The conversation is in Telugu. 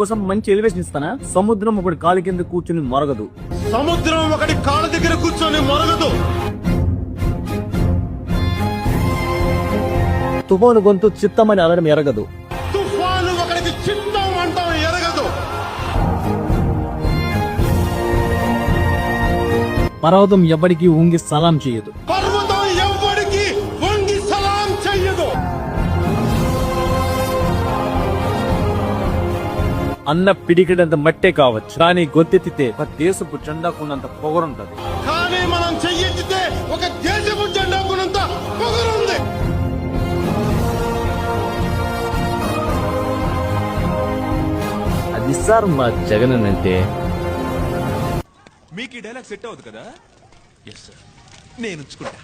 కోసం మంచి ఎలివేషన్ ఇస్తానా? సముద్రం ఒకటి కాలి కింద కూర్చుని మొరగదు. సముద్రం ఒకటి కాళ్ళ దగ్గర కూర్చొని మొరగదు. తుఫాను గొంతు చిత్తమని అనడం ఎరగదు. తుఫాను ఒకటికి చిత్తం అంటాం ఎరగదు. పర్వతం ఎవరికి ఊంగి సలాం చేయదు. పర్వతం ఎవరికి వంగి సలాం చెయ్యదు. అన్న పిడికిడంత మట్టే కావచ్చు, కానీ గొంతెత్తితే ఒక దేశపు జెండాకున్నంత పొగరుంటది. కానీ మనం చెయ్యెత్తితే ఒక దేశపు జెండాకున్నంత పొగరుంది. అది సార్ మా జగన్ అంటే. మీకు ఈ డైలాగ్ సెట్ అవుతుంది కదా? ఎస్ సార్, నేను ఉంచుకుంటా.